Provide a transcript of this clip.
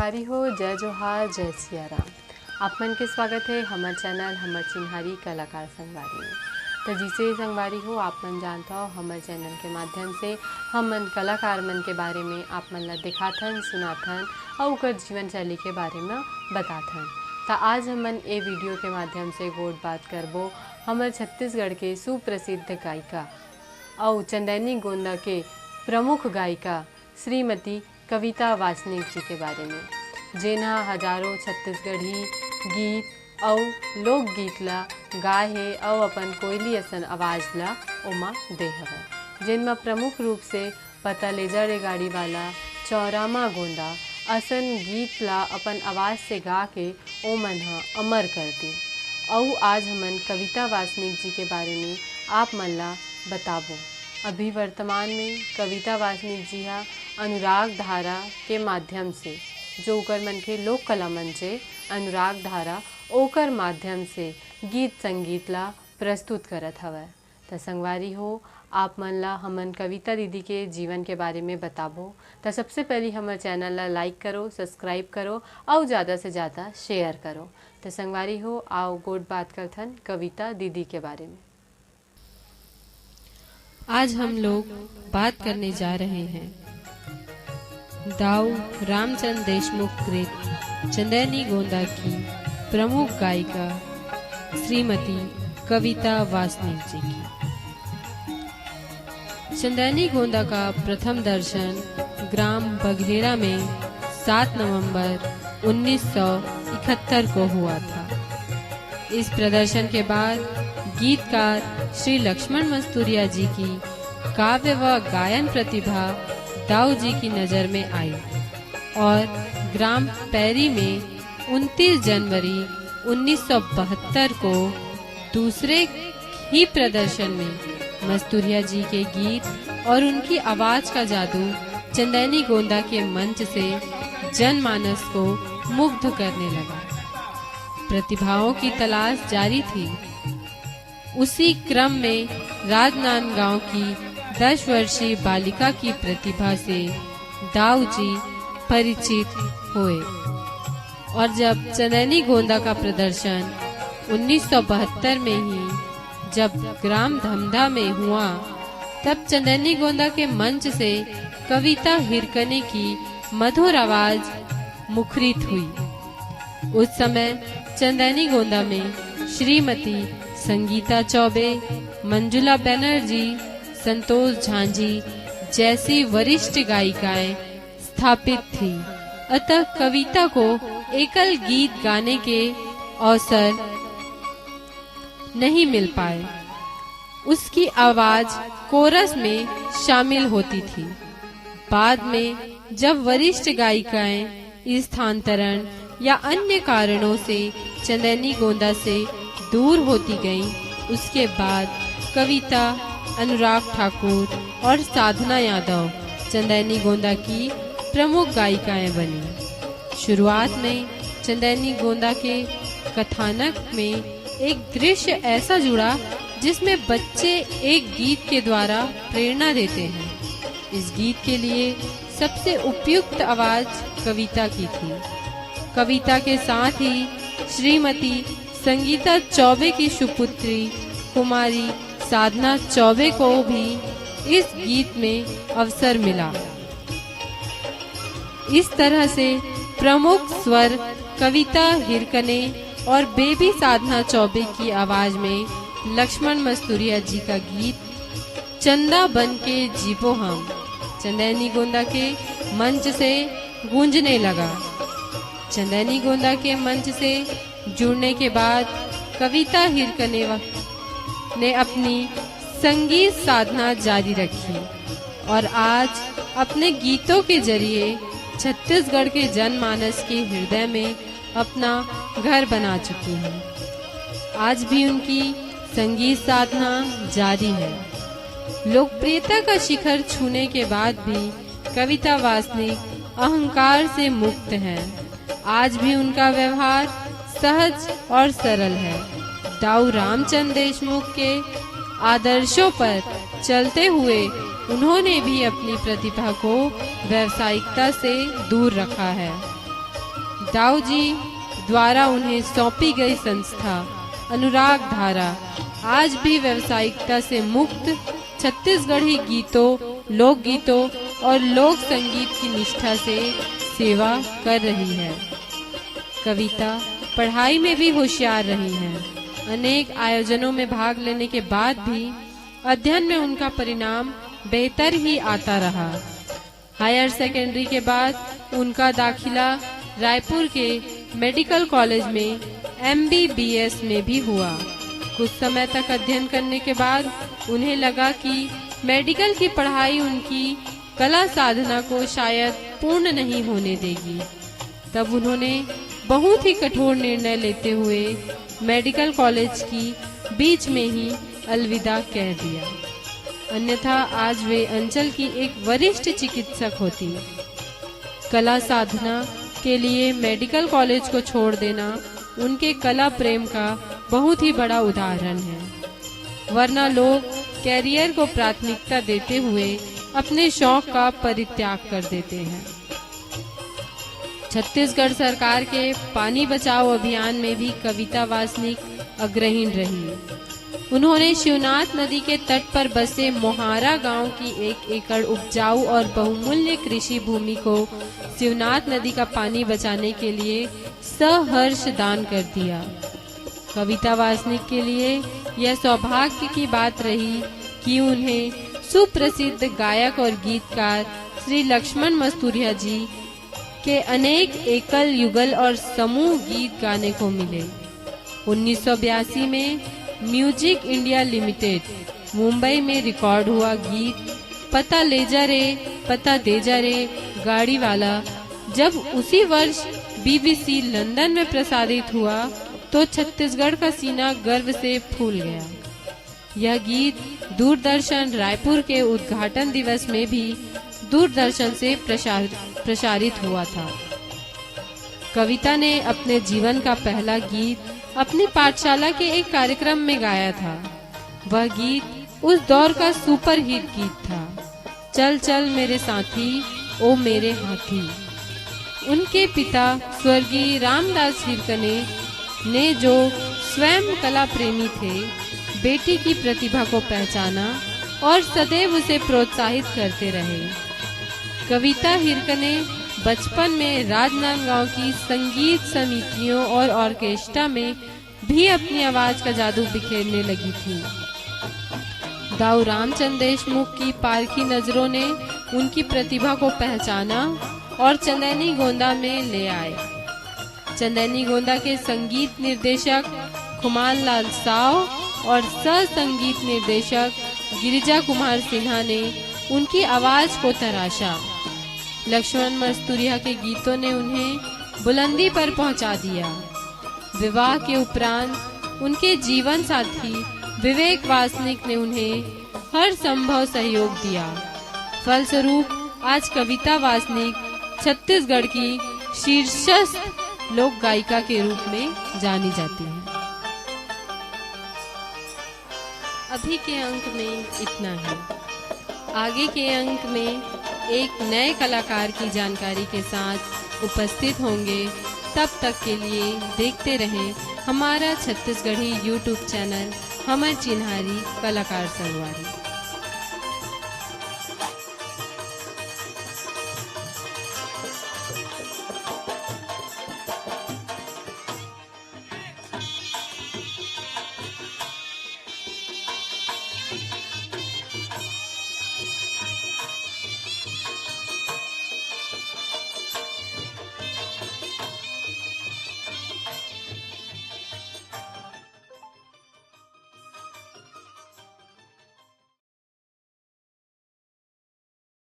संगवारी हो, जय जोहार, जय सिया राम। आप मन के स्वागत है हमारे चैनल हमर चिन्हारी कलाकार संगवारी में। तो जिसे संगवारी हो आप मन जानता हो हमारे चैनल के माध्यम से हम मन कलाकार मन के बारे में आप मन ला दिखाथन, सुनाथन और उनकर जीवन शैली के बारे में बताथन। तो आज हमन ए वीडियो के माध्यम से गोट बात करबो हमारे छत्तीसगढ़ के सुप्रसिद्ध गायिका और चंदैनी गोंदा के प्रमुख गायिका श्रीमती कविता वासनिक जी के बारे में, जेना हजारों छत्तीसगढ़ी गीत और लोकगीत ला गाए है और अपन कोयली असन आवाज़ ला ओमा दे हवे, जिनमें प्रमुख रूप से पता ले जा रे गाड़ी वाला, चौरामा गोंदा असन गीत ला अपन आवाज़ से गा के ओ मन ह अमर कर दी। और आज हमन कविता वासनिक जी के बारे में आप मन ला बताबो। अभी वर्तमान में कविता वासनिक जी हा अनुराग धारा के माध्यम से जो ओकर मन के लोक कला मंच है अनुराग धारा ओकर माध्यम से गीत संगीत ला प्रस्तुत करत हवै। तो संगवारी हो आप मन ला हमन कविता दीदी के जीवन के बारे में बताबो। तो सबसे पहले हमारे चैनल ला लाइक करो, सब्सक्राइब करो और ज़्यादा से ज़्यादा शेयर करो। तो संगवारी हो आओ गोट बात करथन कविता दीदी के बारे में। आज हम लोग बात करने जा रहे हैं दाऊ रामचंद्र देशमुख कृत चंदैनी गोंदा की प्रमुख गायिका श्रीमती कविता वासनिक जी की। चंदैनी गोंदा का प्रथम दर्शन ग्राम बघेरा में 7 नवंबर 1971 को हुआ था। इस प्रदर्शन के बाद गीतकार श्री लक्ष्मण मस्तूरिया जी की काव्य व गायन प्रतिभा दाऊ जी की नजर में आई और ग्राम पैरी में 29 जनवरी 1972 को दूसरे ही प्रदर्शन में मस्तूरिया जी के गीत और उनकी आवाज का जादू चंदैनी गोंदा के मंच से जनमानस को मुग्ध करने लगा। प्रतिभाओं की तलाश जारी थी। उसी क्रम में राजनांदगांव की 10 वर्षीय बालिका की प्रतिभा से दाऊ जी परिचित हुए और जब चंदैनी गोंदा का प्रदर्शन 1972 में ही जब ग्राम धमधा में हुआ, तब चंदैनी गोंदा के मंच से कविता हिरकने की मधुर आवाज मुखरित हुई। उस समय चंदैनी गोंदा में श्रीमती संगीता चौबे, मंजुला बनर्जी, संतोष झांझी जैसी वरिष्ठ गायिकाएं स्थापित थी। अतः कविता को एकल गीत गाने के अवसर नहीं मिल पाए। उसकी आवाज कोरस में शामिल होती थी। बाद में जब वरिष्ठ गायिकाएं स्थानांतरण या अन्य कारणों से चंदैनी गोंदा से दूर होती गईं, उसके बाद कविता, अनुराग ठाकुर और साधना यादव चंदैनी गोंदा की प्रमुख गायिकाएं बनी। शुरुआत में चंदैनी गोंदा के कथानक में एक दृश्य ऐसा जुड़ा जिसमें बच्चे एक गीत के द्वारा प्रेरणा देते हैं। इस गीत के लिए सबसे उपयुक्त आवाज कविता की थी। कविता के साथ ही श्रीमती संगीता चौबे की सुपुत्री कुमारी साधना चौबे को भी इस गीत में अवसर मिला। इस तरह से प्रमुख स्वर कविता हिरकने और बेबी साधना चौबे की आवाज में लक्ष्मण मस्तूरिया जी का गीत चंदा बन के जीवो हम चंदैनी गोंदा के मंच से गूंजने लगा। चंदैनी गोंदा के मंच से जुड़ने के बाद कविता हिरकने ने अपनी संगीत साधना जारी रखी और आज अपने गीतों के जरिए छत्तीसगढ़ के जनमानस के हृदय में अपना घर बना चुकी हैं। आज भी उनकी संगीत साधना जारी है। लोकप्रियता का शिखर छूने के बाद भी कविता वासनिक अहंकार से मुक्त हैं। आज भी उनका व्यवहार सहज और सरल है। दाऊ रामचंद्र देशमुख के आदर्शों पर चलते हुए उन्होंने भी अपनी प्रतिभा को व्यावसायिकता से दूर रखा है। दाऊ जी द्वारा उन्हें सौंपी गई संस्था अनुराग धारा आज भी व्यावसायिकता से मुक्त छत्तीसगढ़ी गीतों, लोकगीतों और लोक संगीत की निष्ठा से सेवा कर रही है। कविता पढ़ाई में भी होशियार रही हैं। अनेक आयोजनों में भाग लेने के बाद भी अध्ययन में उनका परिणाम बेहतर ही आता रहा। हायर सेकेंडरी के बाद उनका दाखिला रायपुर के मेडिकल कॉलेज में MBBS में भी हुआ। कुछ समय तक अध्ययन करने के बाद उन्हें लगा कि मेडिकल की पढ़ाई उनकी कला साधना को शायद पूर्ण नहीं होने देगी। तब उन्होंने बहुत ही कठोर निर्णय लेते हुए मेडिकल कॉलेज की बीच में ही अलविदा कह दिया, अन्यथा आज वे अंचल की एक वरिष्ठ चिकित्सक होती। कला साधना के लिए मेडिकल कॉलेज को छोड़ देना उनके कला प्रेम का बहुत ही बड़ा उदाहरण है, वरना लोग कैरियर को प्राथमिकता देते हुए अपने शौक का परित्याग कर देते हैं। छत्तीसगढ़ सरकार के पानी बचाओ अभियान में भी कविता वासनिक अग्रणी रही। उन्होंने शिवनाथ नदी के तट पर बसे मोहारा गांव की 1 एकड़ उपजाऊ और बहुमूल्य कृषि भूमि को शिवनाथ नदी का पानी बचाने के लिए सहर्ष दान कर दिया। कविता वासनिक के लिए यह सौभाग्य की बात रही कि उन्हें सुप्रसिद्ध गायक और गीतकार श्री लक्ष्मण मस्तूरिया जी के अनेक एकल युगल और समूह गीत गाने को मिले। 1982 में म्यूजिक इंडिया लिमिटेड मुंबई में रिकॉर्ड हुआ गीत पता ले जा रे गाड़ी वाला जब उसी वर्ष BBC लंदन में प्रसारित हुआ तो छत्तीसगढ़ का सीना गर्व से फूल गया। यह गीत दूरदर्शन रायपुर के उद्घाटन दिवस में भी दूरदर्शन से प्रसारित हुआ था। कविता ने अपने जीवन का पहला गीत अपनी पाठशाला के एक कार्यक्रम में गाया था। वह गीत उस दौर का सुपर हिट गीत था, चल चल मेरे साथी ओ मेरे हाथी। उनके पिता स्वर्गीय रामदास हिरकने ने जो स्वयं कला प्रेमी थे, बेटी की प्रतिभा को पहचाना और सदैव उसे प्रोत्साहित करते रहे। कविता हिरकने बचपन में राजनांदगांव की संगीत समितियों और ऑर्केस्ट्रा में भी अपनी आवाज का जादू बिखेरने लगी थी। दाऊ रामचंद्र देशमुख की पारखी नजरों ने उनकी प्रतिभा को पहचाना और चंदैनी गोंदा में ले आए। चंदैनी गोंदा के संगीत निर्देशक खुमान लाल साव और सह संगीत निर्देशक गिरिजा कुमार सिन्हा ने उनकी आवाज को तराशा। लक्ष्मण मस्तूरिया के गीतों ने उन्हें बुलंदी पर पहुंचा दिया। विवाह के उपरांत उनके जीवन साथी विवेक वासनिक ने उन्हें हर संभव सहयोग दिया। फलस्वरूप आज कविता वासनिक छत्तीसगढ़ की शीर्षस्थ लोक गायिका के रूप में जानी जाती है। अभी के अंक में इतना है। आगे के अंक में एक नए कलाकार की जानकारी के साथ उपस्थित होंगे। तब तक के लिए देखते रहें हमारा छत्तीसगढ़ी YouTube चैनल हमर चिन्हारी कलाकार संगवारी।